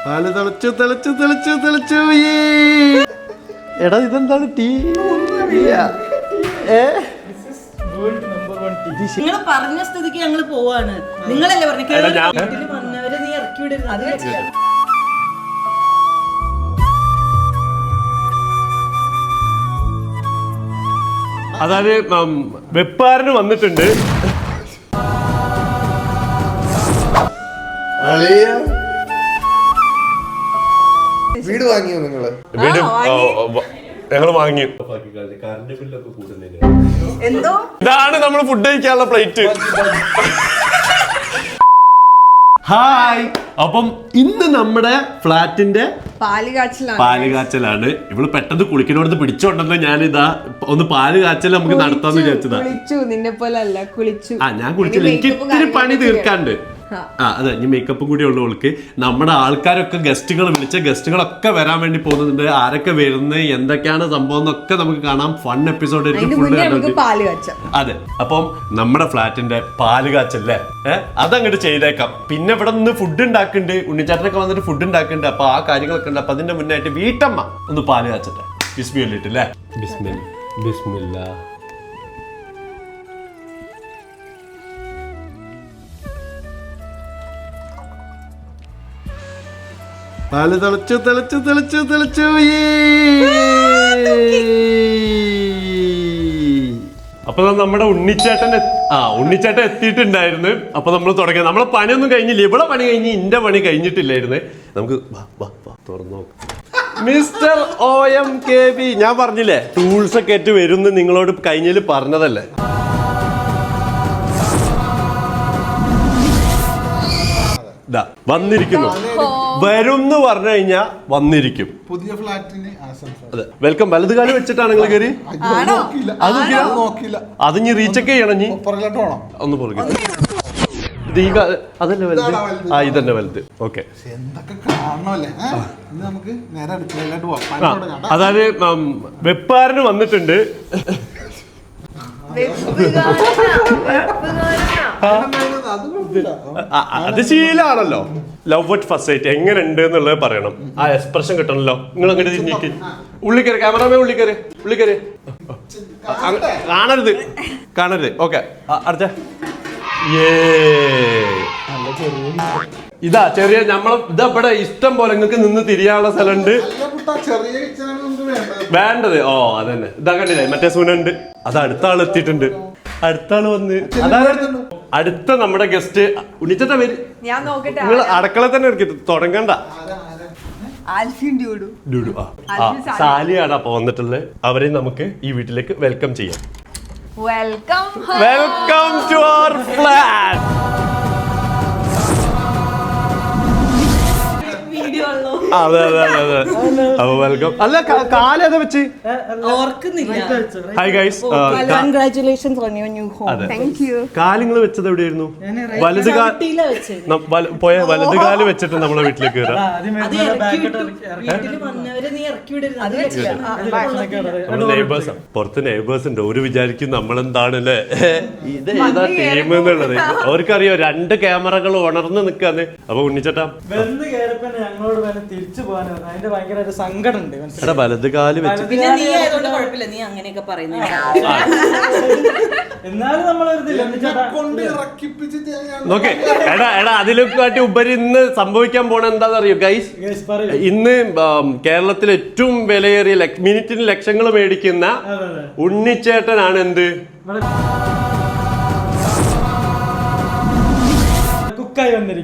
പാല് തിളച്ചു തിളച്ചു തിളച്ചു തിളച്ചു. എടാ ഇതെന്താണ് ടീ? നിങ്ങൾ പറഞ്ഞ സ്ഥിതിക്ക് ഞങ്ങൾ പോവാണ്. നിങ്ങളല്ലേ പറഞ്ഞു വീട്ടിൽ വന്നവരെ നീ ഇറക്കി വിടരുത്. അതായത് വെപ്പാരന് വന്നിട്ടുണ്ട്. വീട് വാങ്ങിയോ നിങ്ങള്? വീട് ഞങ്ങള് വാങ്ങി. എന്തോ ഇതാണ് നമ്മൾ ഫുഡ് കഴിക്കാനുള്ള പ്ലേറ്റ്. ഹായ്. അപ്പം ഇന്ന് നമ്മുടെ ഫ്ലാറ്റിന്റെ പാല് കാച്ചലാണ്. ഇവള് പെട്ടെന്ന് കുളിക്കണോടത്ത് പിടിച്ചോണ്ടെന്ന് ഞാനിതാ ഒന്ന് പാല് കാച്ചൽ നമുക്ക് നടത്താന്ന് വിചാരിച്ചതാ. നിന്നെ പോലെ അല്ല കുളിച്ചു. ഞാൻ കുളിച്ചില്ല, എനിക്ക് ഇത്തിരി പണി തീർക്കാണ്ട്. അതെ, ഇനി മേക്കപ്പും കൂടി ഉള്ളവൾക്ക്. നമ്മുടെ ആൾക്കാരൊക്കെ ഗസ്റ്റുകളൊക്കെ വരാൻ വേണ്ടി പോകുന്നുണ്ട്. ആരൊക്കെ വരുന്നത്, എന്തൊക്കെയാണ് സംഭവം എന്നൊക്കെ നമുക്ക് കാണാം. ഫൺ എപ്പിസോഡ് അതെ. അപ്പം നമ്മുടെ ഫ്ലാറ്റിന്റെ പാല് കാച്ചല്ലേ, അതങ്ങോട്ട് ചെയ്തേക്കാം. പിന്നെ ഇവിടെ നിന്ന് ഫുഡ് ഉണ്ടാക്കുന്നുണ്ട്, ഉണ്ണിച്ചാട്ടനൊക്കെ വന്നിട്ട് ഫുഡ് ഉണ്ടാക്കുന്നുണ്ട്. അപ്പൊ ആ കാര്യങ്ങളൊക്കെ ഉണ്ട്. അപ്പൊ അതിന്റെ മുന്നായിട്ട് വീട്ടമ്മ ഒന്ന് പാല് കാച്ചട്ടെ. ബിസ്മില്ലിട്ടല്ലേ. ബിസ്മില്ല. പാല് തിളച്ചു തിളച്ചു തിളച്ചു തിളച്ചു. അപ്പൊ നമ്മുടെ ഉണ്ണിച്ചേട്ടൻ എത്തിയിട്ടുണ്ടായിരുന്നു. അപ്പൊ നമ്മൾ തുടങ്ങി. നമ്മളെ പണിയൊന്നും കഴിഞ്ഞില്ല. ഇവിടെ പണി കഴിഞ്ഞ് ഇന്റെ പണി കഴിഞ്ഞിട്ടില്ലായിരുന്നു. നമുക്ക് തുറന്നു നോക്കാം. മിസ്റ്റർ OMKB, ഞാൻ പറഞ്ഞില്ലേ ടൂൾസ് ഒക്കെ ആയിട്ട് വരുന്നു, നിങ്ങളോട് കഴിഞ്ഞതിൽ പറഞ്ഞതല്ലേ. വന്നിരിക്കുന്നു. വരും എന്ന് പറഞ്ഞു കഴിഞ്ഞാ വന്നിരിക്കും. പുതിയ ഫ്ലാറ്റിന് അതെ. വെൽക്കം. വലത് കാലം വെച്ചിട്ടാണ് നിങ്ങൾ കയറി. അത് ഇനി റീചെക്ക് ചെയ്യണം. ഒന്ന് പുറകെ അതല്ലേ വലുത്. ഇതന്നെ വലുത്. ഓക്കെ. അതായത് വെപ്പാരന് വന്നിട്ടുണ്ട്. അത് ശീലാണല്ലോ. ലവ് അറ്റ് ഫസ്റ്റ് സൈറ്റ് എങ്ങനെ ഉണ്ട് എന്നുള്ളത് പറയണം. ആ എക്സ്പ്രഷൻ കിട്ടണല്ലോ. നിങ്ങൾ അങ്ങനെ തിരിഞ്ഞിട്ട് ഉള്ളിക്കര്, ക്യാമറമാൻ ഉള്ളിക്കര് കാണരുത്. ഓക്കെ, അടുത്ത. ഇതാ ചെറിയ ഇതാ ഇവിടെ ഇഷ്ടം പോലെ നിങ്ങൾക്ക് നിന്ന് തിരിയാനുള്ള സ്ഥലമുണ്ട്. വേണ്ടത് അതന്നെ. ഇതാ കണ്ടില്ലേ, മറ്റേ സൂനുണ്ട്. അത് അടുത്ത ആൾ എത്തിയിട്ടുണ്ട്. അടുത്ത ആള് വന്ന് അടുത്ത നമ്മുടെ ഗസ്റ്റ് ഉണ്ണിച്ചേട്ടാ പേര്. നിങ്ങൾ അടുക്കള തന്നെ തുടങ്ങണ്ട. സാലിയാണ് അപ്പൊ വന്നിട്ടുള്ളത്. അവരെ നമുക്ക് ഈ വീട്ടിലേക്ക് വെൽക്കം ചെയ്യാം. Welcome to our flat. അതെ. അപ്പൊ വെൽക്കം. അല്ല കാലേതാ വെച്ച് hi guys, congratulations on your new home. Thank you. കാലിങ്ങൾ വെച്ചത് എവിടെയായിരുന്നു? വലത് കാല് വെച്ചിട്ട് നമ്മളെ വീട്ടിലേക്ക് വരാം. പുറത്ത് നെയ്ബേഴ്സ് ഉണ്ട്. ഒരു വിചാരിക്കും നമ്മളെന്താണല്ലേ ഇത് ഏതാ ടീം എന്നുള്ളത്. അവർക്കറിയോ 2 ക്യാമറകൾ ഉണർന്ന് നിക്കാന്ന്. അപ്പൊ ഉണ്ണിച്ചേട്ടാ തിരിച്ചു പോകാനോ അതിന്റെ ഭയങ്കര ഒരു സങ്കടം ഉണ്ട്. വലത് കാല് വെച്ച് നീ അങ്ങനെയൊക്കെ പറയുന്നത്. എന്നാലും നോക്കേ എടാ അതിലൊക്കെ ഉപരി ഇന്ന് സംഭവിക്കാൻ പോണ എന്താണെന്നറിയോ ഗൈസ്? ഇന്ന് കേരളത്തിലെ ഏറ്റവും വിലയേറിയ മിനിറ്റിന് ലക്ഷങ്ങൾ മേടിക്കുന്ന ഉണ്ണിച്ചേട്ടനാണ് എന്ത്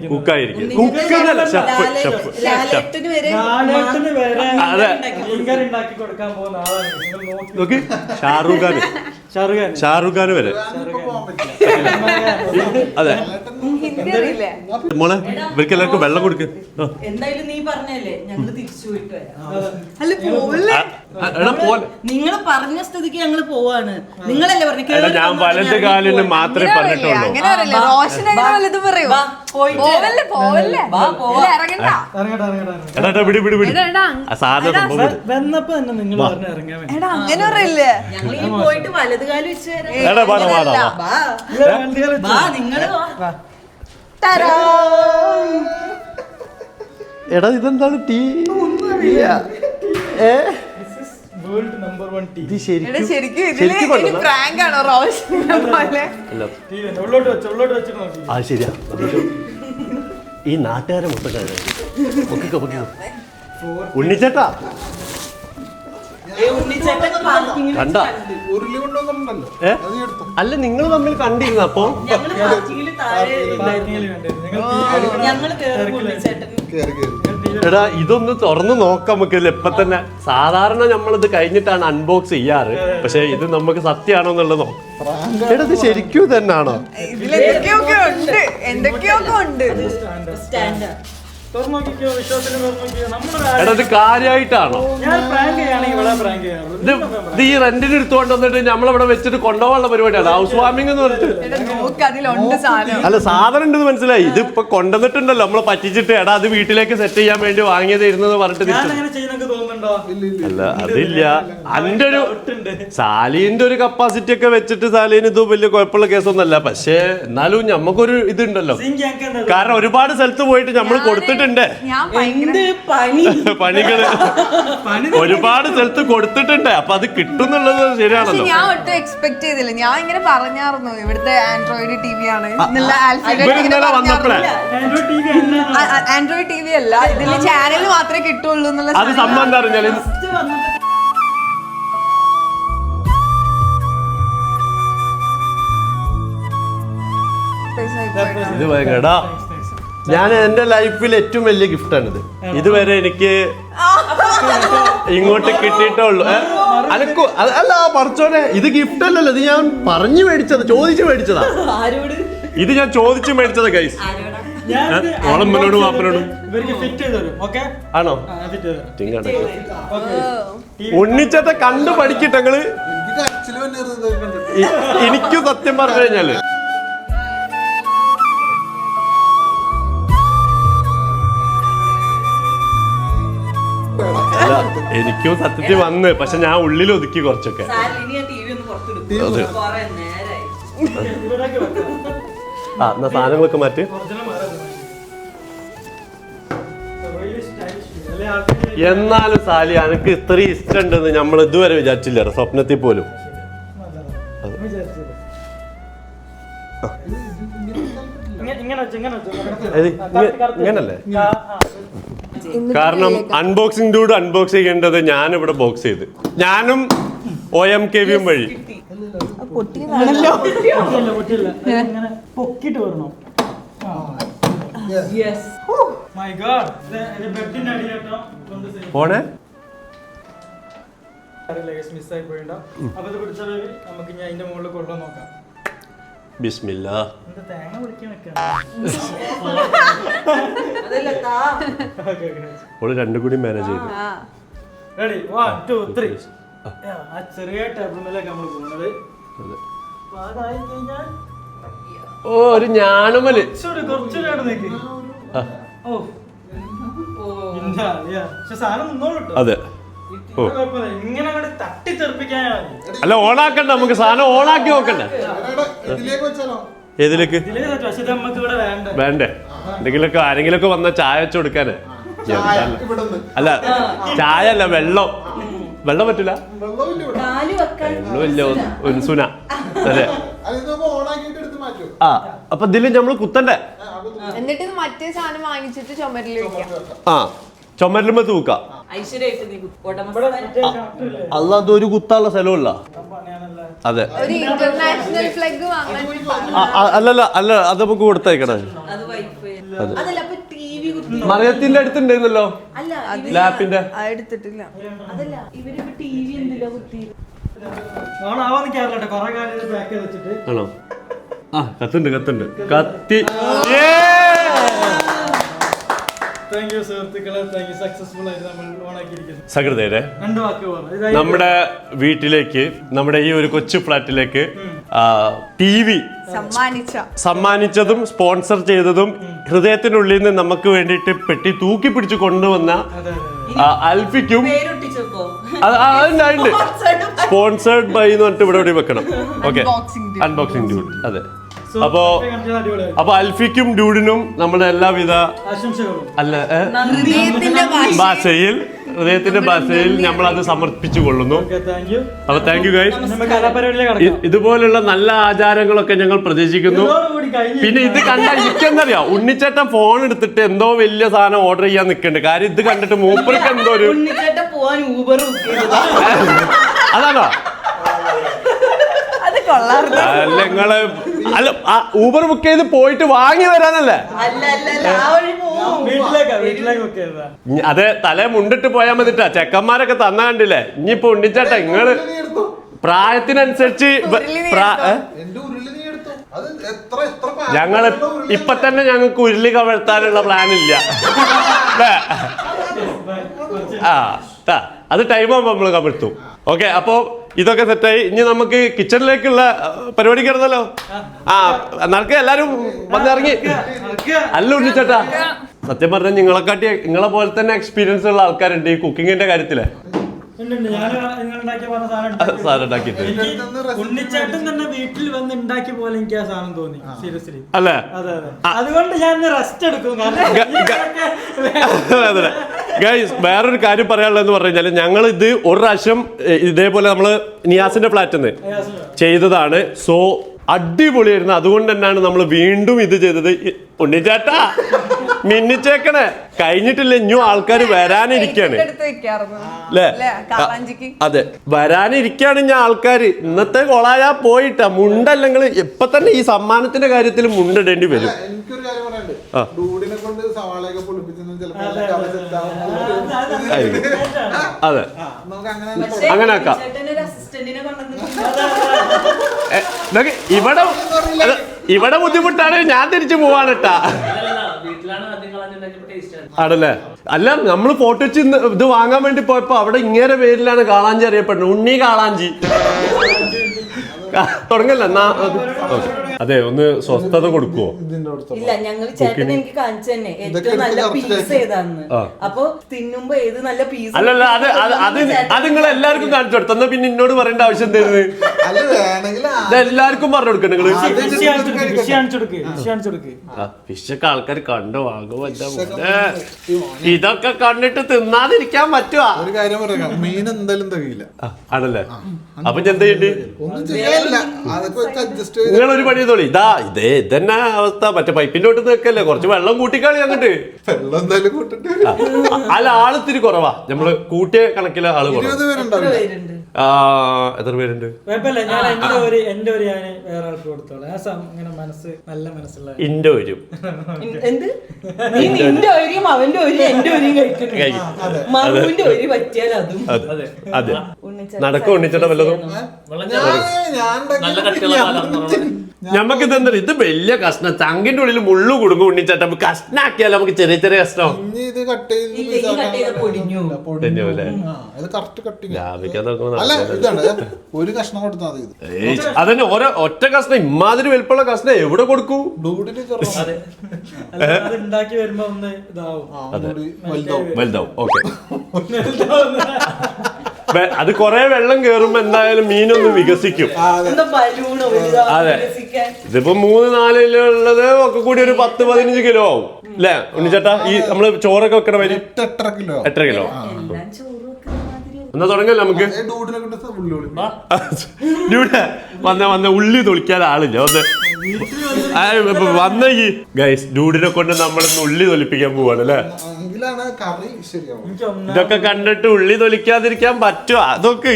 കുക്കായിരിക്കും. ഷാറുഖ് ഖാൻ വരെ. അതെ മോളെ, ഇവർക്ക് എല്ലാവർക്കും വെള്ളം കൊടുക്ക്. എന്തായാലും നീ പറഞ്ഞല്ലേ ഞങ്ങള് തിരിച്ചു പോയിട്ട് നിങ്ങൾ പറഞ്ഞ സ്ഥിതിക്ക് ഞങ്ങള് പോവാണ്. നിങ്ങളല്ലേ പറഞ്ഞു ഞാൻ വലത് കാലിന് മാത്രമേ പറഞ്ഞിട്ടുള്ളൂ. സാധനം പോയിട്ട് വലത് കാല് വെച്ച് നിങ്ങള് എടാ ഇതെന്താണ് ടീ വേൾഡ് നമ്പർ 1 ടീ. ഇത് ശരിക്കും ശരിക്കും ശരിക്കും കൊണ്ടുവന്നോ? പ്രാങ്ക് ആണോ റോഷനെ പോലെ? അല്ല ടീ വേണ്ട, ഉള്ളോട്ട് വെച്ച് നോക്കി. ആ ശരിയാ നമുക്ക് ഈ നാട്ടുകാരെ മൊത്തം പൊക്കിക്കോ ഉണ്ണിച്ചേട്ടാ ഉണ്ണിച്ചേട്ടൻ പാർക്കിങ്ങിൽ കണ്ട ഉരുളി കൊണ്ടുവന്നിട്ടുണ്ടല്ലോ ഏ അത് നീ എടുത്തോ. അല്ല നിങ്ങൾ തമ്മിൽ കണ്ടിരുന്നു അപ്പൊ ഞങ്ങള് പാർക്കിങ്ങിൽ താഴെ പാർക്കിങ്ങിൽ വേണ്ടത്. നിങ്ങൾ ഞങ്ങള് കേറുമ്പോ ഉണ്ണിച്ചേട്ടൻ കേറി കേറി എടാ ഇതൊന്ന് തുറന്ന് നോക്കാം നമുക്ക് ഇപ്പൊ തന്നെ. സാധാരണ നമ്മളിത് കഴിഞ്ഞിട്ടാണ് അൺബോക്സ് ചെയ്യാറ്, പക്ഷെ ഇത് നമുക്ക് സത്യമാണോ എന്നുള്ളത് എടാ ഇത് ശരിക്കും തന്നെയാണോ? എന്തൊക്കെയൊക്കെ ഉണ്ട്. സ്റ്റാൻഡ് തുറന്നു നോക്കിക്കോ, വിശ്വാസത്തിന് തുറന്നു നോക്കിക്കോ. നമ്മുടെ എടാ ഇത് കാര്യമായിട്ടാണോ? ഞാൻ പ്രാങ്ക് ചെയ്യുകയാണെങ്കിൽ ഇവിടെ പ്രാങ്ക് ചെയ്യാറുള്ളൂ. ഇത് ഈ റെന്റിന് എടുത്തുകൊണ്ട് വന്നിട്ട് നമ്മളിവിടെ വെച്ചിട്ട് കൊണ്ടുപോകാനുള്ള പരിപാടിയാണ് ഹൗസ് വാമിംഗ് എന്ന് പറഞ്ഞിട്ട്. നോക്ക് അതിലുണ്ട് സാധനം. അല്ല സാധനം ഉണ്ടെന്ന് മനസ്സിലായി. ഇത് ഇപ്പൊ കൊണ്ടുവന്നിട്ടുണ്ടല്ലോ നമ്മളെ പറ്റിച്ചിട്ട് എടാ അത് വീട്ടിലേക്ക് സെറ്റ് ചെയ്യാൻ വേണ്ടി വാങ്ങിയതായിരുന്നു പറഞ്ഞിട്ട് ഞാൻ തിരിച്ചു. അങ്ങനെ ചെയ്യുന്നൊക്കെ തോന്നുന്നുണ്ടോ? അല്ല അതില്ല, അന്റെ ഒരു സാലീന്റെ ഒരു കപ്പാസിറ്റി ഒക്കെ വെച്ചിട്ട് സാലീന് ഇത് വലിയ കുഴപ്പമുള്ള കേസൊന്നല്ല. പക്ഷേ എന്നാലും ഞമ്മക്കൊരു ഇതുണ്ടല്ലോ, കാരണം ഒരുപാട് സ്ഥലത്ത് പോയിട്ട് നമ്മൾ കൊടുത്തിട്ടുണ്ട് ഞാൻ ഭയങ്കര പണികള് ഒരുപാട് സ്ഥലത്ത് കൊടുത്തിട്ടുണ്ട്. അപ്പൊ അത് കിട്ടുന്നുള്ളത് ശരിയാണല്ലോ. ഞാൻ ഒട്ടും എക്സ്പെക്ട് ചെയ്തില്ല. ഞാൻ ഇങ്ങനെ പറഞ്ഞായിരുന്നു ഇവിടുത്തെ ആൻഡ്രോയിഡ് ടി വി ആണ് എന്നുള്ള. ഇന്നലെ വന്നപ്പോഴേ ആൻഡ്രോയിഡ് ടി വി അല്ല, ഇതില് ചാനൽ മാത്രമേ കിട്ടുള്ളൂ എന്നുള്ള. അത് സംഭവം എന്താ പറഞ്ഞാല് ഇത് ഭയങ്കരടാ, ഞാൻ എന്റെ ലൈഫിൽ ഏറ്റവും വലിയ ഗിഫ്റ്റാണിത്. ഇതുവരെ എനിക്ക് ഇങ്ങോട്ട് കിട്ടിയിട്ടേ ഉള്ളൂ. അല്ല പറച്ചോനെ, ഇത് ഗിഫ്റ്റ് അല്ലല്ലോ, ഇത് ഞാൻ പറഞ്ഞു മേടിച്ചത്, ചോദിച്ചു മേടിച്ചതാ. ഇത് ഞാൻ ചോദിച്ചു മേടിച്ചതാ ഗൈസ്. ഓളമ്മനോടും വാപ്പനോടും ആണോ? ഉണ്ണിച്ചേട്ട കണ്ടു പഠിക്കട്ടെങ്ങള്. എനിക്ക് കരച്ചില് വന്നിരുന്നത് കണ്ടിട്ട്. എനിക്കും സത്യം പറഞ്ഞു കഴിഞ്ഞാല് അല്ല എനിക്കും സത്യത്തിൽ വന്ന്, പക്ഷെ ഞാൻ ഉള്ളിൽ ഒതുക്കി കുറച്ചൊക്കെ. ആ എന്നാ സാധനങ്ങളൊക്കെ മാറ്റി. എന്നാലും സാലി എനിക്ക് ഇത്രയും ഇഷ്ടമുണ്ടെന്ന് നമ്മൾ ഇതുവരെ വിചാരിച്ചില്ല, സ്വപ്നത്തിൽ പോലും. ഇങ്ങനല്ലേ? കാരണം അൺബോക്സിംഗ് ഡൂഡ് അൺബോക്സ് ചെയ്യേണ്ടത് ഞാനിവിടെ ബോക്സ് ചെയ്ത്, ഞാനും OMKVയും വഴി. പൊക്കിട്ട് വരണോ? പോണേ മിസ്സായി പോയിണ്ടോ? അപ്പൊ ഇത് പിടിച്ച നമുക്ക് ഞാൻ അതിന്റെ മുകളിൽ കൊണ്ടുവന്ന് നോക്കാം. ബിസ്മില്ലാ. തേങ്ങ വിളിക്കാൻ ഓള് രണ്ടും കൂടി മാനേജ് ചെയ്തു. റെഡി 1 2 3. ആ ചെറിയ ടേബിൾ മേലേക്ക് നമ്മൾ പോകുന്നത്. അതായി കഴിഞ്ഞാൽ ഓ ഒരു ഞാണുമല് കുറച്ചുകൂടെ നിൽക്ക്. ഓ സാധനം നിന്നോളൂ. അതെ. ഓ ഇങ്ങനെ അങ്ങോട്ട് തട്ടിത്തെറിപ്പിക്കാനാണ്. അല്ല ഓണാക്കണ്ട, നമുക്ക് സാധനം ഓണാക്കി നോക്കണ്ടേ? ഇതിലേക്ക് വെച്ചാലോ? ഏതിലേക്ക് പക്ഷെ നമുക്ക് ഇവിടെ വേണ്ട. വേണ്ടേ? എന്തെങ്കിലുമൊക്കെ ആരെങ്കിലുമൊക്കെ വന്ന ചായ വെച്ച് കൊടുക്കാന്. അല്ല ചായ അല്ല, വെള്ളം. വെള്ളം പറ്റില്ല, വെള്ളമില്ല ഒൻസുന. അതെ. ആ അപ്പൊ ഇതില് നമ്മള് കുത്തണ്ടേ? എന്നിട്ട് മറ്റേ സാധനം വാങ്ങിച്ചിട്ട് ചുമരിൽ വെക്കാം. ആ ചുമരിലുമ്പോ തൂക്കാം. അല്ല അതൊരു കുത്താനുള്ള സ്ഥലമല്ല. അതെ. ഒരു ഇന്റർനാഷണൽ ഫ്ലാഗ് വാങ്ങാൻ. അല്ലല്ല അല്ല, അത് നമുക്ക് കൊടുത്തേക്കണേ. മറിയത്തിന്റെ അടുത്തുണ്ടായിരുന്നല്ലോ ലാപ്പിന്റെ. എടുത്തിട്ടില്ല. ആണോ? ആ കത്തുണ്ട് കത്തുണ്ട് കത്തി. സകൃതേരെ നമ്മുടെ വീട്ടിലേക്ക്, നമ്മുടെ ഈ ഒരു കൊച്ചു ഫ്ലാറ്റിലേക്ക് TV സമ്മാനിച്ചതും സ്പോൺസർ ചെയ്തതും ഹൃദയത്തിനുള്ളിൽ നിന്ന് നമുക്ക് വേണ്ടിയിട്ട് പെട്ടി തൂക്കി പിടിച്ച് കൊണ്ടുവന്ന അൽഫിക്കും സ്പോൺസേർഡ് ബൈ എന്ന് പറഞ്ഞിട്ട് ഇവിടെ വെക്കണം. Okay, unboxing dude. അതെ. അപ്പൊ അൽഫിക്കും ഡ്യൂഡിനും നമ്മുടെ എല്ലാവിധ ആശംസകളും അല്ല ഹൃദയത്തിന്റെ ഭാഷയിൽ നമ്മൾ അത് സമർപ്പിച്ചു കൊള്ളുന്നു. അപ്പൊ താങ്ക് യു ഗൈസ്. ഇതുപോലുള്ള നല്ല ആചാരങ്ങളൊക്കെ ഞങ്ങൾ പ്രതീക്ഷിക്കുന്നു. പിന്നെ ഇത് കണ്ട എനിക്കെന്തറിയാം, ഉണ്ണിച്ചേട്ടൻ ഫോൺ എടുത്തിട്ട് എന്തോ വലിയ സാധനം ഓർഡർ ചെയ്യാൻ നിൽക്കുന്നുണ്ട്. കാര്യം ഇത് കണ്ടിട്ട് മൂപ്പർക്ക് എന്തോ ഒരു അതാണോ അല്ല നിങ്ങള് അല്ല ഊബർ ബുക്ക് ചെയ്ത് പോയിട്ട് വാങ്ങി വരാനല്ലേ? അതെ, തലേ മുണ്ടിട്ട് പോയാ മതിട്ടാ. ചെക്കന്മാരൊക്കെ തന്ന കണ്ടില്ലേ? ഇനിയിപ്പോ ഉണ്ണിച്ചേട്ടാ നിങ്ങള് പ്രായത്തിനനുസരിച്ച് ഞങ്ങള് ഇപ്പൊ തന്നെ ഞങ്ങൾക്ക് ഉരുളി കവഴ്ത്താനുള്ള പ്ലാൻ ഇല്ല. അത് ടൈം ആകുമ്പോ നമ്മള് കമഴ്ത്തും. ഓക്കെ, അപ്പൊ ഇതൊക്കെ സെറ്റായി. ഇനി നമുക്ക് കിച്ചണിലേക്കുള്ള പരിപാടി കിടന്നല്ലോ. നടക്കുക, എല്ലാരും വന്നിറങ്ങി. അല്ല ഉണ്ണിച്ചേട്ടാ, സത്യം പറഞ്ഞാൽ നിങ്ങളെ പോലെ തന്നെ എക്സ്പീരിയൻസ് ഉള്ള ആൾക്കാരുണ്ട് ഈ കുക്കിങ്ങിന്റെ കാര്യത്തില്. ഉണ്ണിച്ചേട്ടൻ തന്നെ വീട്ടിൽ വന്ന് ഉണ്ടാക്കിയ പോലെ എനിക്ക് ആ സാധനം തോന്നി. സീരിയസ്ലി അല്ലേ? അതുകൊണ്ട് ഞാൻ റെസ്റ്റ് എടുക്കും. ഗൈസ്, വേറൊരു കാര്യം പറയാനുള്ളതെന്ന് പറഞ്ഞു കഴിഞ്ഞാൽ ഞങ്ങൾ ഇത് ഒരു പ്രാവശ്യം ഇതേപോലെ നമ്മള് നിയാസിന്റെ ഫ്ലാറ്റിൽ നിന്ന് ചെയ്തതാണ്. സോ അടിപൊളിയായിരുന്നു. അതുകൊണ്ട് തന്നെയാണ് നമ്മൾ വീണ്ടും ഇത് ചെയ്തത്. ഉണ്ണിച്ചേട്ടാ മിന്നിച്ചേക്കണേ, കഴിഞ്ഞിട്ടില്ല, ഇനിയും ആൾക്കാർ വരാനിരിക്കാണ് അല്ലേ? അതെ, വരാനിരിക്കാണ് ഞാൻ ആൾക്കാര്. ഇന്നത്തെ കൊളായാ പോയിട്ടാ മുണ്ടല്ലെങ്കിൽ ഇപ്പൊ തന്നെ ഈ സമ്മാനത്തിന്റെ കാര്യത്തിൽ മുണ്ടിടേണ്ടി വരും. എനിക്കൊരു കാര്യം പറയാനുണ്ട്. ഡൂഡിനെ കൊണ്ട് സവാളയൊക്കെ പൊളിപ്പിച്ചെന്ന് അതെ, അങ്ങനെ ആക്കാം. ഇവിടെ ബുദ്ധിമുട്ടാണ്, ഞാൻ തിരിച്ചു പോവാണ് കേട്ടാ. ആണല്ലേ? അല്ല, നമ്മള് ഫോട്ടോ വെച്ച് ഇത് വാങ്ങാൻ വേണ്ടി പോയപ്പോ അവിടെ ഇങ്ങനെ പേരിലാണ് കാളാഞ്ചി അറിയപ്പെടുന്നത്. ഉണ്ണി കാളാഞ്ചി തുടങ്ങല്ല. അതെ, ഒന്ന് സ്വസ്ഥത കൊടുക്കുവോ? ഇല്ല, ഞങ്ങൾ ചേട്ടൻ എനിക്ക് കാണിച്ചു തന്നെ ഏറ്റവും നല്ല പീസ് ഏതാന്ന്. അപ്പൊ തിന്നുമ്പോ ഏത് നല്ല പീസ്. അല്ലല്ല, അത് നിങ്ങൾ എല്ലാവർക്കും കാണിച്ചു കൊടുത്തു. എന്നാ പിന്നെ എന്നോട് പറയേണ്ട ആവശ്യം എന്തായിരുന്നു? എല്ലാവർക്കും പറഞ്ഞു കൊടുക്കണം നിങ്ങള്. ഫിഷൊക്കെ ആൾക്കാർ കണ്ടു വാങ്ങുമല്ലോ. ഇതൊക്കെ കണ്ടിട്ട് തിന്നാതിരിക്കാൻ പറ്റുവാ? ഒരു കാര്യം പറയാം, മീൻ എന്തായാലും തികയില്ല. ആണല്ലേ? അപ്പൊ എന്താ ചെയ്യണ്ടേ? നിങ്ങളൊരു പണി ചെയ്തോളി. ഇതന്നെ അവസ്ഥ. മറ്റേ പൈപ്പിന്റെ ഒട്ട് നിൽക്കല്ലേ, കുറച്ച് വെള്ളം കൂട്ടിക്കളി അങ്ങോട്ട്. അല്ല, ആള് ഇത്തിരി കുറവാ. നമ്മള് കൂട്ടിയ കണക്കിലെ ആള് കുറവാ. എത്ര പേരുണ്ട്? ഇന്റെ ഒരു അതെ, നടക്കും ഉണ്ണിച്ചേട്ടാ വല്ലതും. ഞമ്മക്ക് ഇതെന്താ, ഇത് വലിയ കഷ്ണം, ചങ്കിന്റെ ഉള്ളിൽ മുള്ളു കുടുങ്ങും ഉണ്ണിച്ചേട്ടാ. കഷ്ണാക്കിയാലോ നമുക്ക് ചെറിയ ചെറിയ കഷ്ണം. അതന്നെ, ഓരോ ഒറ്റ കഷ്ണം ഇമാതിരി വലിപ്പമുള്ള കഷ്ണം എവിടെ കൊടുക്കൂ? വലുതാവും. ഓക്കെ, അത് കൊറേ വെള്ളം കേറുമ്പോ എന്തായാലും മീനൊന്ന് വികസിക്കും. അതെ, ഇതിപ്പോ 3-4 കിലോ ഉള്ളത് ഒക്കെ കൂടി ഒരു 10-15 കിലോ ആവും അല്ലേ ഉണ്ണിച്ചേട്ടാ? ഈ നമ്മള് ചോറൊക്കെ വെക്കണ വരി 8 കിലോ. എന്നാ തുടങ്ങല്ലേ നമുക്ക്? വന്ന ഉള്ളി തൊളിക്കാൻ ആളില്ല. വന്ന ഈ ഗൈസ് ഡൂഡിനെ കൊണ്ട് നമ്മളിന്ന് ഉള്ളി തൊലിപ്പിക്കാൻ പോവാണ് അല്ലേ? ഇതൊക്കെ കണ്ടിട്ട് ഉള്ളി തൊലിക്കാതിരിക്കാൻ പറ്റുമോ? അതൊക്കെ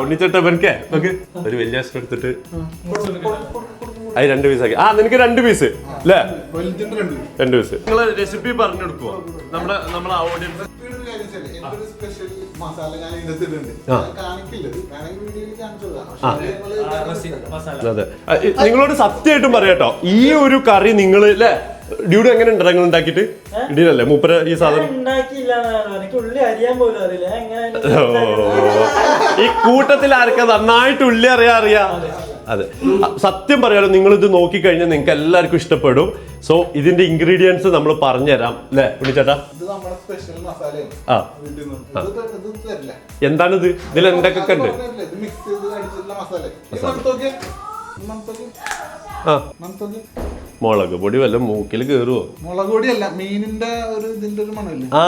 ഉണ്ണിച്ചേട്ടവൻക്കേ നമുക്ക് ഒരു വലിയ കഷ്ണം എടുത്തിട്ട് അത് 2 പീസാക്കി. നിനക്ക് 2 പീസ് അല്ലേ? 2 പീസ്. നിങ്ങള് റെസിപ്പി പറഞ്ഞു കൊടുക്കുവോ നമ്മളെ ഓഡിയൻസ്? അതെ, നിങ്ങളോട് സത്യമായിട്ടും പറയാട്ടോ, ഈ ഒരു കറി നിങ്ങള് അല്ലേ ഡ്യൂഡ് എങ്ങനെ നിങ്ങൾ ഉണ്ടാക്കിട്ട് ഇടിയല്ലേ മൂപ്പര ഈ സാധനം? ഈ കൂട്ടത്തിൽ ആർക്കാ നന്നായിട്ട് ഉള്ളി അറിയാ? അതെ. സത്യം പറയാലോ, നിങ്ങൾ ഇത് നോക്കിക്കഴിഞ്ഞാൽ നിങ്ങൾക്ക് എല്ലാവർക്കും ഇഷ്ടപ്പെടും. സോ ഇതിന്റെ ഇൻഗ്രീഡിയൻസ് നമ്മൾ പറഞ്ഞുതരാം അല്ലേ ഉണ്ണിച്ചേട്ടാ? ഇത് നമ്മുടെ സ്പെഷ്യൽ മസാലയാണ്. ആ, എന്താണിത്? ഇതിൽ എന്തൊക്കെ ഉണ്ട്? ഇത് മിക്സ് ചെയ്ത് അടിച്ചിട്ടുള്ള മസാല. മുളക് പൊടി വല്ല മൂക്കിൽ കേറുവോ? മുളക് പൊടിയല്ല, മീനിന്റെ ഒരു ഇതിന്റെ ഒരു മണമില്ലേ? ആ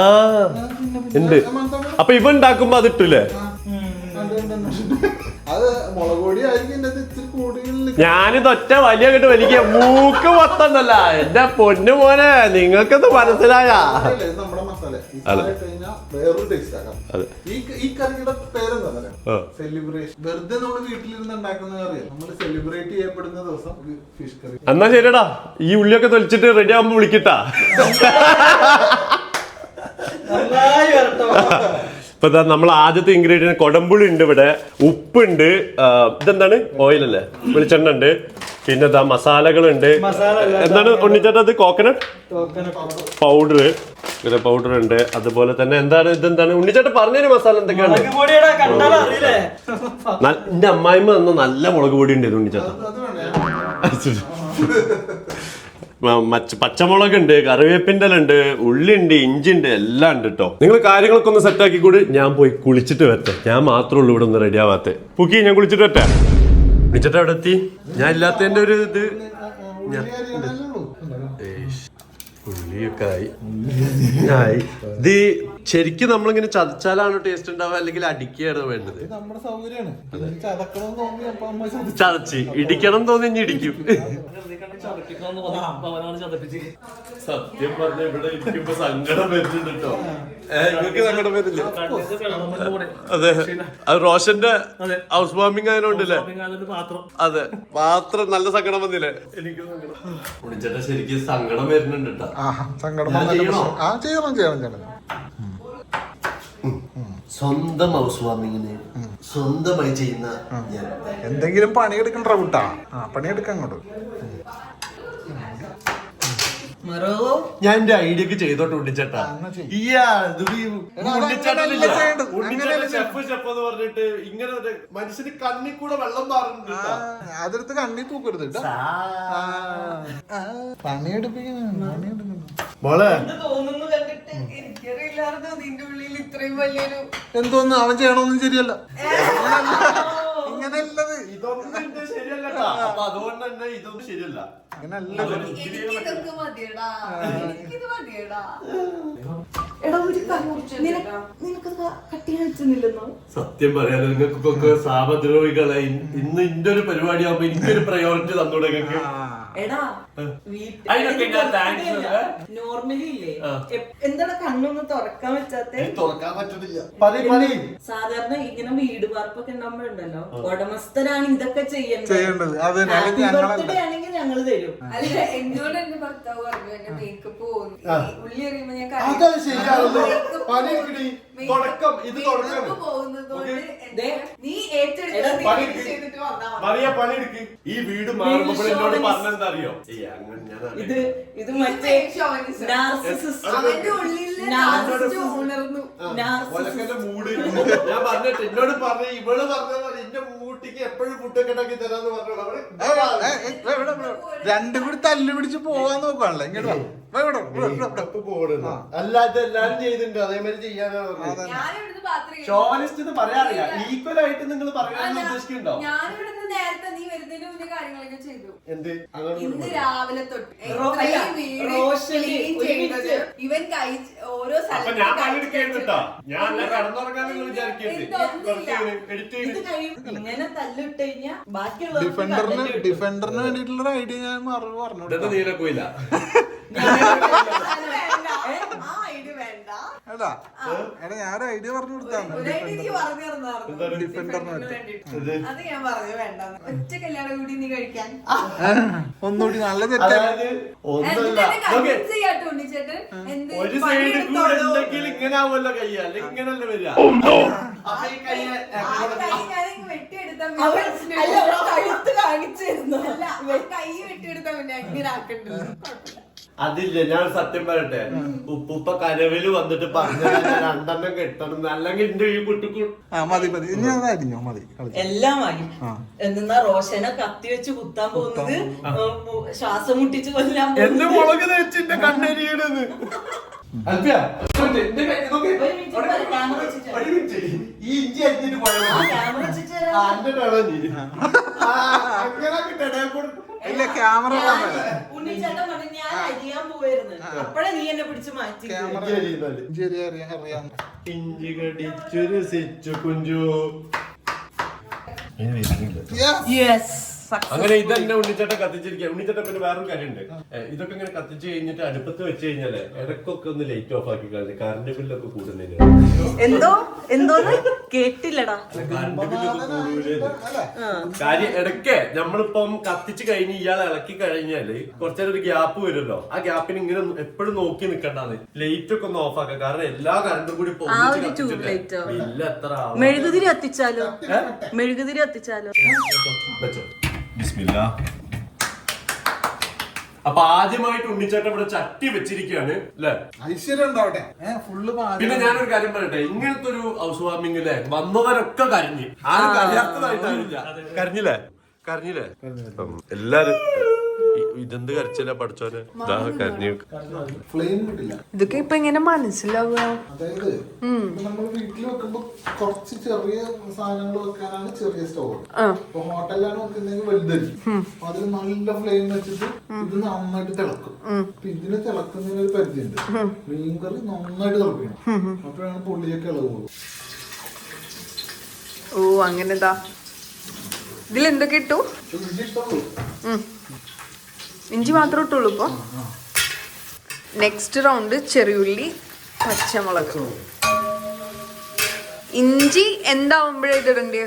ഉണ്ട്. അപ്പൊ ഇവ ഉണ്ടാക്കുമ്പോ അത് ഇട്ടില്ലേ? അത് മുളക് പൊടി ആയിരിക്കും ഇത്തിരി കൂടുതൽ. ഞാനിത് ഒറ്റ വലിയ കിട്ട് വലിയ മൂക്ക് മൊത്തന്നല്ല എന്റെ പൊന്നു മോനെ, നിങ്ങൾക്കത് മനസ്സിലായ നമ്മുടെ മസാല വേറൊരു ടേസ്റ്റ് ആക്കാം. ഈ കറിയുടെ പേരെന്താ പറയാ? സെലിബ്രേഷൻ. വെറുതെ നമ്മള് വീട്ടിലിരുന്ന് ഉണ്ടാക്കുന്ന കറിയാണ്. നമ്മൾ സെലിബ്രേറ്റ് ചെയ്യപ്പെടുന്ന ദിവസം ഫിഷ് കറി. എന്നാ ശരിയടാ, ഈ ഉള്ളിയൊക്കെ തൊലിച്ചിട്ട് റെഡി ആകുമ്പോ വിളിക്കട്ടാ. ഇപ്പൊ നമ്മൾ ആദ്യത്തെ ഇൻഗ്രീഡിയന്റ് കൊടമ്പുളി ഉണ്ട്, ഇവിടെ ഉപ്പുണ്ട്, ഇതെന്താണ് ഓയിൽ അല്ലേ, വെളിച്ചെണ്ണ ഉണ്ട്, പിന്നെ ഇതാ മസാലകളുണ്ട്. എന്താണ് ഉണ്ണിച്ചേട്ടാ അത്? കോക്കനട്ട് പൗഡർ, പിന്നെ പൗഡർ ഉണ്ട്. അതുപോലെ തന്നെ എന്താണ് ഇതെന്താണ് ഉണ്ണിച്ചേട്ടാ പറഞ്ഞൊരു മസാല എന്തൊക്കെയാണ്? എന്റെ അമ്മായിമ്മ തന്ന നല്ല മുളക് പൊടി ഉണ്ട് ഉണ്ണിച്ചേട്ടാ. പച്ചമുളക് ഉണ്ട്, കറിവേപ്പിൻ്റെ ഉണ്ട്, ഉള്ളി ഉണ്ട്, ഇഞ്ചി ഉണ്ട്, എല്ലാം ഉണ്ട് കേട്ടോ. നിങ്ങൾ കാര്യങ്ങളൊക്കെ ഒന്ന് സെറ്റ് ആക്കി കൂടി ഞാൻ പോയി കുളിച്ചിട്ട് വരട്ടെ. ഞാൻ മാത്രമേ ഉള്ളൂ ഇവിടെ ഒന്ന് റെഡി ആവാത്ത. പൂക്കി ഞാൻ കുളിച്ചിട്ട് വരട്ടെ. വിളിച്ചിട്ട് അവിടെ എത്തി. ഞാൻ ഇല്ലാത്തതിന്റെ ഒരു ഇത് ഉള്ളിയൊക്കെ ആയി. ഇത് ശരിക്കും നമ്മളിങ്ങനെ ചതച്ചാലാണ് ടേസ്റ്റ് ഉണ്ടാവുക, അല്ലെങ്കിൽ അടിക്കുകയാണ് വേണ്ടത്? നമ്മുടെ സൗകര്യമാണ്. ചതച്ച് ഇടിക്കണം തോന്നി ഇനി ഇടിക്കും. സത്യം പറഞ്ഞ ഇവിടെ ഇരിക്കുമ്പോ സങ്കടം വരുന്നുണ്ട് കേട്ടോ. നിങ്ങൾക്ക് സങ്കടം വരില്ല? അതെ, അത് റോഷന്റെ ഹൗസ് വാമിംഗ് ആയതുകൊണ്ടല്ലേ? അതെ, മാത്രം നല്ല സങ്കടം വന്നില്ലേ? എനിക്ക് സങ്കടം ശരിക്കും സങ്കടം വരുന്നുണ്ട് കേട്ടോ. സ്വന്തം ഹൗസ് വാമിങ്ങിന് സ്വന്തമായി ചെയ്യുന്ന എന്തെങ്കിലും പണിയെടുക്കണ്ട കൂട്ടാ. പണിയെടുക്കാൻ അങ്ങോട്ട്. ഞാൻ എന്റെ ഐഡിയ ഒക്കെ ചെയ്തോട്ട് ഉണ്ണിച്ചേട്ടാ. പറഞ്ഞിട്ട് ഇങ്ങനെ മനുഷ്യന് കണ്ണി കൂടെ വെള്ളം മാറുന്നുണ്ട്. അതെടുത്ത് കണ്ണി തൂക്കരുത്. മോളെ എന്തോന്ന് അവൻ ചെയ്യണോന്നും ശരിയല്ല. ഇങ്ങനെയല്ലത്. ഇതൊന്നും ശരിയല്ല. അപ്പൊ അതുകൊണ്ട് തന്നെ ഇതൊന്നും ശരിയല്ല. സത്യം പറയാലോ, നിങ്ങൾക്കൊക്കെ സാമദ്രോഹികളെ ഇന്ന് ഇന്റെ ഒരു പരിപാടി ആവുമ്പോ എനിക്കൊരു പ്രയോറിറ്റി തന്നൂടെ നിങ്ങൾക്ക്? നോർമലി ഇല്ലേ എന്താണ് കണ്ണൊന്ന് തുറക്കാൻ വെച്ചാത്തെ? തുറക്കാൻ പറ്റുന്നില്ല. സാധാരണ ഇങ്ങനെ വീട് പാർപ്പൊക്കെ ഉണ്ടാകുമ്പോഴുണ്ടല്ലോ, ഉടമസ്ഥരാണ് ഇതൊക്കെ ചെയ്യേണ്ടത്. ബർത്ത്ഡേ ആണെങ്കിൽ ഞങ്ങള് തരും. അല്ല, എന്നോട് എന്റെ ഭർത്താവ് പറഞ്ഞു എന്റെ മേക്കപ്പ് പോകുന്നു, ഉള്ളി അറിയുമ്പോ ഞാൻ നീ ഏറ്റെടുത്തിട്ട് പണിയെടുക്ക്. ഈ വീട് മാറുമ്പോൾ എന്നോട് പറഞ്ഞെന്തറിയോ? ഇത് മറ്റേ അവന്റെ ഉള്ളിൽ ഉണർന്നു. മൂഡ് ഞാൻ പറഞ്ഞിട്ട് എന്നോട് പറഞ്ഞു, ഇവള് പറഞ്ഞ പോലെ എന്റെ മൂട്ടിക്ക് എപ്പോഴും ഫുഡൊക്കെ ഉണ്ടാക്കി തരാന്ന് പറഞ്ഞു. രണ്ടും കൂടി തല്ലു പിടിച്ച് പോവാൻ നോക്കാണല്ലോ. ഇങ്ങോട്ട് അല്ലാതെ എല്ലാരും ചെയ്തിട്ടുണ്ട്, അതേമാതിരി ചെയ്യാനാണ് പറഞ്ഞത്. ഷോവനിസ്റ്റ് പറയാറില്ല, ഈക്വൽ ആയിട്ട് നിങ്ങൾ പറയാൻ ഉദ്ദേശിക്കുന്നുണ്ടോ? ഞാനിവിടുന്ന് നേരത്തെ നീ വരുന്നതിന് മുന്നേ കാര്യങ്ങളൊക്കെ ചെയ്തു. എന്ത് ഇന്ന് രാവിലെ തൊട്ട് ഇവൻ ഓരോ ഞാൻ പണിയെടുക്കേട്ടോ. ഞാൻ കടന്നുറങ്ങാൻ നിങ്ങൾ വിചാരിക്കരുത്. ഇങ്ങനെ തല്ലിട്ട് കഴിഞ്ഞാൽ ബാക്കിയുള്ള ഡിഫൻഡറിന് വേണ്ടിയിട്ടുള്ള ഐഡിയ ഞാൻ പറഞ്ഞു. നീലക്കുയില്ല എടാ ഞാൻ ഐഡിയ പറഞ്ഞു കൊടുത്താണ്. ഒന്നുകൂടി നല്ല തെറ്റാണ്. ഒരു സൈഡ് കൂടെ ഉണ്ടെങ്കിൽ ഇങ്ങനെ ആവുമല്ലോ കയ്യ, അല്ലെങ്കിൽ ഇങ്ങനല്ലേ വരിക. കഴുത്ത് കാണിച്ചിരുന്നു. കൈ വെട്ടിയെടുത്താ പിന്നെ എങ്ങനെ ആക്കണ്ടല്ലോ. അതില്ല, ഞാൻ സത്യം പറയട്ടെ, ഉപ്പുപ്പ കനവില് വന്നിട്ട് പറഞ്ഞ 2 കെട്ടണം, അല്ലെങ്കിൽ എന്റെ ഈ കുട്ടിക്ക് മതി മതി എല്ലാം ആയി. എന്നാ റോഷനെ കത്തി വെച്ച് കുത്താൻ പോകുന്നത്, ശ്വാസം മുട്ടിച്ച് കൊല്ലാൻ എന്റെ മുളക് തേച്ചിന്റെ കണ്ണരിയണെന്ന്. ഈ ഇഞ്ചി അടിച്ചിട്ട് പോയാൽ ഇല്ല ക്യാമറ ഉണ്ണിച്ചേട്ടൻ പറഞ്ഞു ഞാൻ അരിയാൻ പോവായിരുന്നു, അപ്പഴേ നീ എന്നെ പിടിച്ച് മാറ്റി. അറിയാം. ഇഞ്ചി കടിച്ചൊരു സിച്ചു കുഞ്ചു. അങ്ങനെ ഇതന്നെ ഉണ്ണിച്ചേട്ടൻ കത്തിച്ചിരിക്കുക. ഉണ്ണിച്ചേട്ടൻ പിന്നെ വേറൊരു കാര്യമുണ്ട്, ഇതൊക്കെ ഇങ്ങനെ കത്തിച്ച് കഴിഞ്ഞിട്ട് അടുപ്പത്ത് വെച്ച് കഴിഞ്ഞാല് ഇടക്കൊക്കെ ഒന്ന് ലൈറ്റ് ഓഫ് ആക്കി കളഞ്ഞ് കറണ്ട് ബില്ലൊക്കെ കൂടുന്നതിന്. എന്തോന്ന് കേട്ടില്ലടാ. കാര്യം ഇടയ്ക്ക് നമ്മളിപ്പം കത്തിച്ച് കഴിഞ്ഞ് ഇയാൾ ഇളക്കി കഴിഞ്ഞാല് കുറച്ചേരം ഒരു ഗ്യാപ്പ് വരുമല്ലോ, ആ ഗ്യാപ്പിന് ഇങ്ങനെ എപ്പോഴും നോക്കി നിക്കണ്ടാന്ന്, ലൈറ്റ് ഒക്കെ ഒന്ന് ഓഫ് ആക്കാം. കാരണം എല്ലാ കറണ്ടും കൂടി ബില്ല് എത്ര ആവും. മെഴുകുതിരി കത്തിച്ചാലോ? മെഴുകുതിരി കത്തിച്ചാലോ? ബിസ്മില്ലാ. അപ്പൊ ആദ്യമായിട്ട് ഉണ്ണിച്ചേട്ടൻ ഇവിടെ ചട്ടി വെച്ചിരിക്കുകയാണ് അല്ലെ, ഐശ്വര്യം ഉണ്ടാവട്ടെ. പിന്നെ ഞാനൊരു കാര്യം പറയട്ടെ, ഇങ്ങനത്തെ ഒരു ഹൗസ് വാമിങ്ങിലെ വന്നവരൊക്കെ കരഞ്ഞ്, ആരും കരയാത്തതായിട്ടാവില്ല. കരഞ്ഞില്ലേ? എല്ലാരും ഇതെന്ത് കരച്ചില്ല പഠിച്ചോനെ, കരഞ്ഞു. ഫ്ലെയിം കിട്ടില്ല. ഇതൊക്കെ ഇപ്പൊ എങ്ങനെ മനസ്സിലാവുക? അതായത് നമ്മൾ വീട്ടിൽ വെക്കുമ്പോ കുറച്ച് ചെറിയ സാധനങ്ങൾ വെക്കാനാണ് ചെറിയ സ്റ്റോവ്. ഇപ്പൊ ഹോട്ടലിലാണ് വെക്കുന്നെങ്കിൽ വലുതായിരിക്കും. അപ്പൊ അതിൽ നല്ല ഫ്ലെയിം വെച്ചിട്ട് ഇത് നന്നായിട്ട് തിളക്കും. അപ്പൊ ഇതിന് തിളക്കുന്നതിന് ഒരു പരിധിയുണ്ട്. മീൻകറി നന്നായിട്ട് തിളപ്പിക്കണം, അപ്പോഴാണ് പുള്ളിയൊക്കെ ഇളകുള്ളൂ. ഓ അങ്ങനെതാ. ഇതിലെന്തൊക്കെ ഇട്ടു? ഇഞ്ചി മാത്രം ഇട്ടുള്ളൂ ഇപ്പൊ. നെക്സ്റ്റ് റൗണ്ട് ചെറിയുള്ളി, പച്ചമുളക്. ഇഞ്ചി എന്താവുമ്പോഴേ ഇതിടണ്ടേ?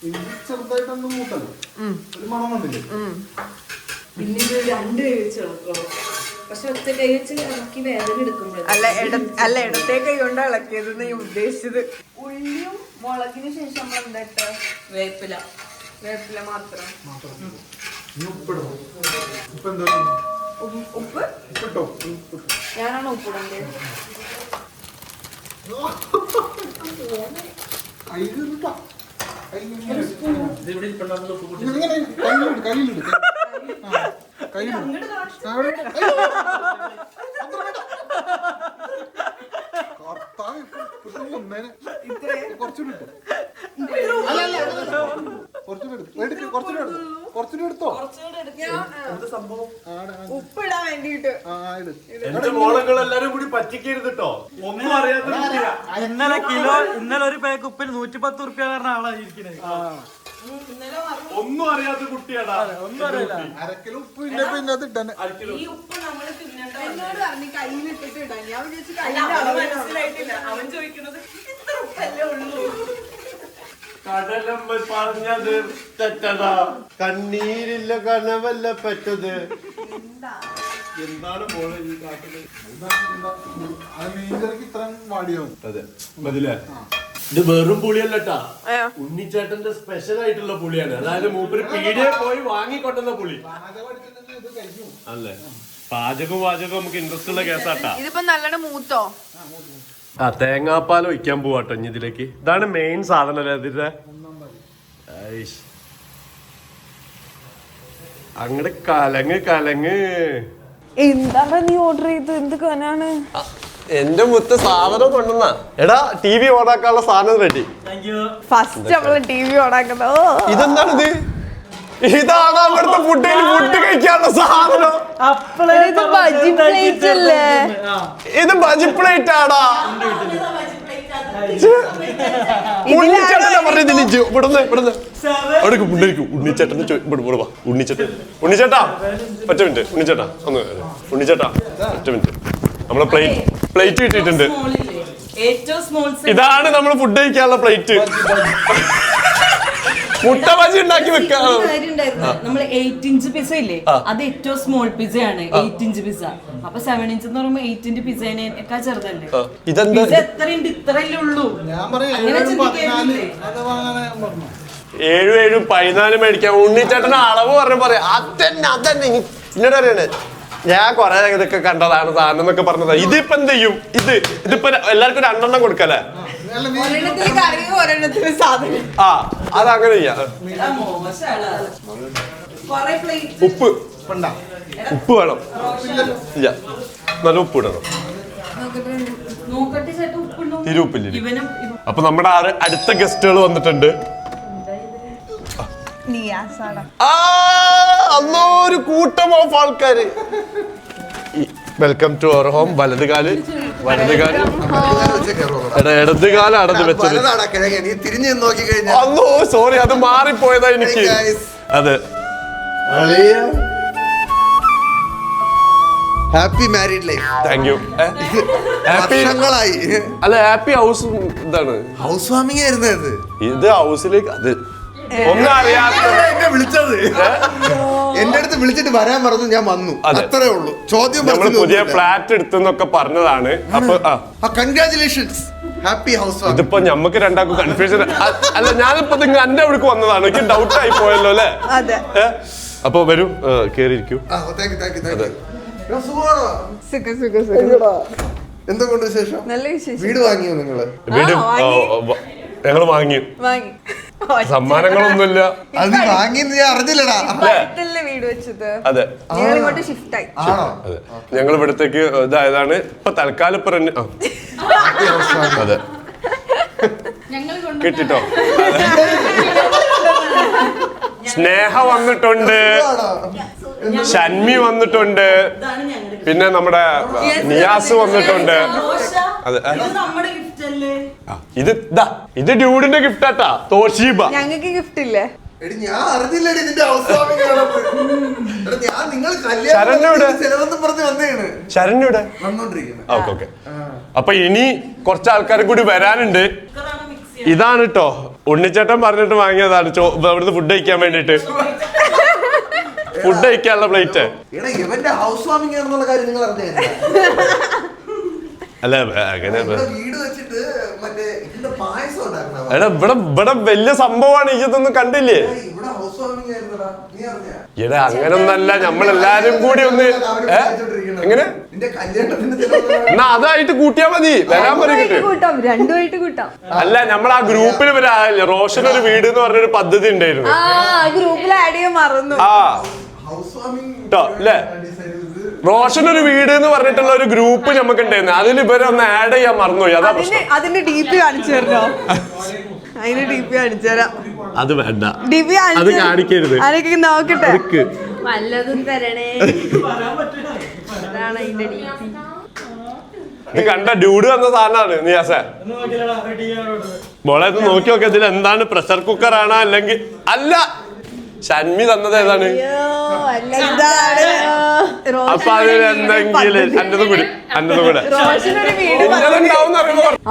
ഇഞ്ചി ചെറുതായിട്ടൊന്നും മൂട്ടല്ലോ, ഒരു മണം വന്നില്ലേ? പിന്നെ ഇത് 2 കൈ വെച്ച് പക്ഷെ ഒറ്റ കൈ വെച്ച് ഇറക്കി വേദന എടുക്കുമ്പോഴേ. അല്ല ഇടത്തെ കൈ കൊണ്ട് ഇളക്കിയത് ഞാൻ ഉദ്ദേശിച്ചത്. ഉള്ളിയും മുളകിന് ശേഷം നമ്മൾ എന്താ ഇട്ട? വേപ്പില മാത്രം. ഉപ്പ് ഞാനാണ് ഉപ്പിടണ്ടേ? ഉപ്പിടാൻ വേണ്ടിട്ട് എന്റെ മോളങ്ങളെല്ലാരും കൂടി പറ്റിക്കരുത് കേട്ടോ, ഒന്നും അറിയാത്ത. ഇന്നലെ ഒരു പാക്ക് ഉപ്പിന് 110 ഉറുപ്പ്യ പറഞ്ഞ ആളാ ഇരിക്കുന്നത്. ഒന്നും അറിയാത്ത കുട്ടിയാടാ, ഒന്നും അറിയില്ല. അരക്കിലോ ഉപ്പ് ഇല്ല, പിന്നെ അത് ഇട്ടാണ്. ഈ ഉപ്പ് നമ്മള് തിന്നണ്ട. എന്നോട് പറഞ്ഞു കയ്യിലിട്ടിട്ട് ഇടാൻ. ഞാൻ വിചാരിച്ചു മനസ്സിലായിട്ടില്ല. അവൻ ചോദിക്കുന്നത് ഇത്ര ഉപ്പല്ലേ ഉള്ളൂ. കടലമ്മ പറഞ്ഞത് തെറ്റതാ, കണ്ണീരില്ല കനവല്ല പെറ്റത്. എന്താണ് മോളെ ഈ കാട്ടില്? മീൻകറിക്ക് ഇത്രയും വാടിയോ? അതെ മതിലേ. ഇത് വെറും പുളിയല്ലട്ടാ, ഉണ്ണിച്ചേട്ടന്റെ സ്പെഷ്യൽ ആയിട്ടുള്ള പുളിയാണ്. അതായത് മൂപ്പര് പീടിയെ പോയി വാങ്ങിക്കൊണ്ടുന്ന പുളി അല്ലേ. പാചകവും നമുക്ക് ഇൻട്രസ്റ്റ് ഉള്ള കേസാട്ടാ. ഇതിപ്പോ നല്ലോണം മൂത്തോ? തേങ്ങാപ്പാൽ ഒഴിക്കാൻ പോവാട്ടോ ഇനി ഇതിലേക്ക്. ഇതാണ് മെയിൻ സാധനം അല്ലേ ഇതിന്റെ. അങ്ങട് കലങ്ങ്. എന്താണ് നീ ഓർഡർ ചെയ്ത്? എന്ത് കനാണ്? എന്റെ മുത്ത് സാധനം കൊണ്ടുവന്ന. എടാ TV ഓണാക്കാനുള്ള സാധനം റെഡി. ഫസ്റ്റ് നമ്മള് TV ഓണാക്കുന്നത്. ഇതെന്താണിത്? ഇതാണ് അവിടുത്തെ ഫുഡ് കഴിക്കാനുള്ള സാധനം. ഇത് ബജി പ്ലേറ്റ് അല്ലേ? ഇത് ബജി പ്ലേറ്റ് ആടാ. ഉണ്ണിച്ചേട്ടനെ പറഞ്ഞില്ല. ഉണ്ണിച്ചേട്ടാ ഒറ്റ മിനിറ്റ്. ഉണ്ണിച്ചേട്ടാ ഒറ്റ മിനിറ്റ്. നമ്മളെ പ്ലേറ്റ് കിട്ടിയിട്ടുണ്ട്. ഇതാണ് നമ്മൾ ഫുഡ് കഴിക്കാനുള്ള പ്ലേറ്റ്. മുട്ട ബജി ഉണ്ടാക്കി വെക്കാം. നമ്മള് 8 ഇഞ്ച് പിസ്സ ഇല്ലേ, അത് ഏറ്റവും സ്മോൾ പിസ്സയാണ്. 8 inch pizza. അപ്പൊ 7 ഇഞ്ച് എന്ന് പറയുമ്പോ 8 ഇഞ്ച് പിസ്സേനേക്കാൾ ചെറുതല്ലേ. പിസ്സ എത്രയുണ്ട്? ഇത്രയല്ലേ ഉള്ളൂ. അങ്ങനെ ചിന്തിക്കാറില്ലേ? 7 14 മേടിക്കാം. ഉണ്ണിച്ചേട്ടന് അളവ് പറഞ്ഞ പറയാ. അതന്നെ എന്നോട് പറയണേ. ഞാൻ കൊറേ ഇതൊക്കെ കണ്ടതാണ് സാധനം എന്നൊക്കെ പറഞ്ഞതാ. ഇതിപ്പോ എന്ത് ചെയ്യും? ഇതിപ്പോ എല്ലാവർക്കും 2 എണ്ണം കൊടുക്കല്ലേ? ഒരെണ്ണത്തിന് കറിയും ഒരെണ്ണത്തിന് സാധനം. ആ അതങ്ങനെ ചെയ്യാം. ഉപ്പ് വേണം. ഇല്ല, നല്ല ഉപ്പ് ഇടണം. തിരുവുപ്പില്ല. അപ്പൊ നമ്മുടെ അടുത്ത ഗസ്റ്റുകൾ വന്നിട്ടുണ്ട്. അന്നോ ഒരു കൂട്ടം ഓഫ് ആൾക്കാര്. Welcome to our home. വലതുകാല് ഇടതുകാല അടഞ്ഞു വെച്ചത്. അന്നോ സോറി, അത് മാറിപ്പോയതാ എനിക്ക്. അതെ, happy married life. Thank you. വർഷങ്ങളായി. അല്ല, ഹാപ്പി ഹൗസ് ഇതാണ്. ഹൗസ് വാമിംഗ് ആയിരുന്നു ഇത് ഹൗസിലേക്ക് അത് ഒന്നും അറിയാത്ത എന്നെ വിളിച്ചത്. എന്റെ അടുത്ത് വിളിച്ചിട്ട് വരാൻ പറഞ്ഞു, ഞാൻ വന്നു. അത്രേ ഉള്ളൂ. ചോദ്യം നമ്മൾ പുതിയ ഫ്ലാറ്റ് എടുത്തെന്നൊക്കെ പറഞ്ഞതാണ്. അപ്പൊ കൺഗ്രാറ്റുലേഷൻസ്, ഹാപ്പി ഹൗസ് വാമിംഗ്. ഇതിപ്പോ ഞമ്മക്ക് രണ്ടാക്കും കൺഫ്യൂഷൻ. അല്ല, ഞാനിപ്പോ നിങ്ങൾ എന്റെ അവിടേക്ക് വന്നതാണ്. എനിക്ക് ഡൗട്ട് ആയി പോയല്ലോ അല്ലേ? അപ്പൊ വരൂ, കേറിയിരിക്കൂ. എന്തൊക്കെയുണ്ട് വിശേഷം? നല്ല വിശേഷം. വീട് വാങ്ങിയോ നിങ്ങള്? വീട് ഞങ്ങള് വാങ്ങി. സമ്മാനങ്ങളൊന്നുമില്ല. അത് നീ വാങ്ങിയെന്ന് ഞാൻ അറിഞ്ഞില്ലടാ. വീട് വെച്ചത്. അതെ, ഇങ്ങോട്ട് ഷിഫ്റ്റ് ആയി. അതെ, ഞങ്ങൾ ഇവിടത്തേക്ക് ഇതായതാണ്. ഇപ്പൊ തൽക്കാലം ഇപ്പൊ അതെ കിട്ടിട്ടോ. സ്നേഹ വന്നിട്ടുണ്ട്, ഷന്മി വന്നിട്ടുണ്ട്, പിന്നെ നമ്മുടെ നിയാസ് വന്നിട്ടുണ്ട്. അതെ, ഇത് ഡ്യൂഡിന്റെ ഗിഫ്റ്റ് ആട്ടാ, തോഷീബ. ഞങ്ങൾക്ക് ഗിഫ്റ്റ് ഇല്ലേ? ഞാൻ അറിഞ്ഞില്ലടി നിന്റെ ഹൗസ് വാമിംഗ് ആണെന്ന്. ഞാൻ നിങ്ങൾ ചെലവെന്നും പറഞ്ഞ് വന്നേണ്. ശരണ്യുടെ വന്നോണ്ടിരിക്കുന്നത്. ഓക്കെ. അപ്പൊ ഇനി കുറച്ച് ആൾക്കാരും കൂടി വരാനുണ്ട്. ഇതാണ് കേട്ടോ, ഉണ്ണിച്ചേട്ടൻ പറഞ്ഞിട്ട് വാങ്ങിയതാണ് അവിടുന്ന് ഫുഡ് കഴിക്കാൻ വേണ്ടിട്ട്. ഫുഡ് കഴിക്കാനുള്ള പ്ലേറ്റ്. ഇവന്റെ ഹൗസ് വാമിംഗ് ആണെന്നുള്ള കാര്യം നിങ്ങൾ അറിഞ്ഞായിരുന്നു? അല്ല, അങ്ങനെ വീട് വെച്ചിട്ട് മറ്റേ ഇതിന്റെ പായസം ഉണ്ടാക്കണം. എടാ, ഇവിടെ വലിയ സംഭവമാണ്. ഇതൊന്നും കണ്ടില്ലേ? ഇവിടെ ഹൗസ് വാമിംഗ് ആയിരുന്നടാ, നീ അറിഞ്ഞാ? എടാ, അങ്ങനൊന്നല്ല. നമ്മളെല്ലാരും കൂടി ഒന്ന് എങ്ങനെ എന്നാ അതായിട്ട് കൂട്ടിയാ മതി. വരാൻ പറഞ്ഞിട്ട് രണ്ടുമായിട്ട് കൂട്ടാം. അല്ല, നമ്മൾ ആ ഗ്രൂപ്പിൽ വരാല്ലേ. റോഷൻ ഒരു വീട് എന്ന് പറഞ്ഞൊരു പദ്ധതി ഉണ്ടായിരുന്നു. ഗ്രൂപ്പിൽ ആഡ് ചെയ്യാൻ മറന്നു. അല്ലേ, റോഷൻ ഒരു വീട് എന്ന് പറഞ്ഞിട്ടുള്ള ഒരു ഗ്രൂപ്പ് നമുക്ക് ഉണ്ടായിരുന്നു. അതിൽ ഇവരൊന്ന് ആഡ് ചെയ്യാൻ മറന്നുപോയി. അതാ പ്രശ്നം. അതിന്റെ DP കാണിച്ചു തരണോ? അതിന്റെ DP കാണിച്ചു തരാം. അത് വേണ്ട, DP അത് കാണിക്കരുത്. ആരൊക്കെ നോക്കട്ടെ. വല്ലതും തരണേ. ഇത് കണ്ട ഡ്യൂഡ് വന്ന സാധനമാണ് നിയാസ. മോളെ ഇത് നോക്കി നോക്കിയ ഇതിൽ എന്താണ്? പ്രഷർ കുക്കർ ആണോ അല്ലെങ്കിൽ അല്ല? ഷന്മി തന്നത് ഏതാണ്? അപ്പൊ അതിൽ എന്തെങ്കിലും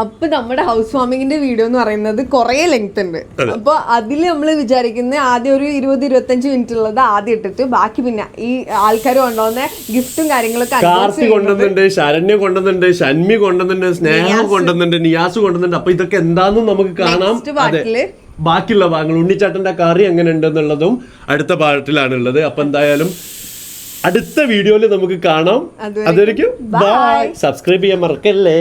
അപ്പൊ നമ്മുടെ ഹൗസ് വാമിങ്ങിന്റെ വീഡിയോ എന്ന് പറയുന്നത് കുറെ ലെങ്ത് ഉണ്ട്. അപ്പൊ അതില് നമ്മള് വിചാരിക്കുന്ന ആദ്യം ഒരു 20-25 മിനിറ്റ് ഉള്ളത് ആദ്യം ഇട്ടിട്ട് ബാക്കി പിന്നെ ഈ ആൾക്കാർ കൊണ്ടുവന്ന ഗിഫ്റ്റും കാര്യങ്ങളൊക്കെ കാർത്തി കൊണ്ടുവന്നുണ്ട്, ശരണ്യ കൊണ്ടുവന്നുണ്ട്, ഷന്മി കൊണ്ടുവന്നുണ്ട്, സ്നേഹ കൊണ്ടുവന്നുണ്ട്, നിയാസ് കൊണ്ടുവന്നുണ്ട്. അപ്പൊ ഇതൊക്കെ എന്താണെന്നും നമുക്ക് കാണാം. ബാക്കിയുള്ള ഭാഗങ്ങൾ ഉണ്ണിച്ചാട്ടന്റെ കറി എങ്ങനെ ഉണ്ടെന്നുള്ളതും അടുത്ത പാട്ടിലാണുള്ളത്. അപ്പൊ എന്തായാലും അടുത്ത വീഡിയോയിൽ നമുക്ക് കാണാം. അതൊരിക്കും ബൈ. സബ്സ്ക്രൈബ് ചെയ്യാൻ മറക്കല്ലേ.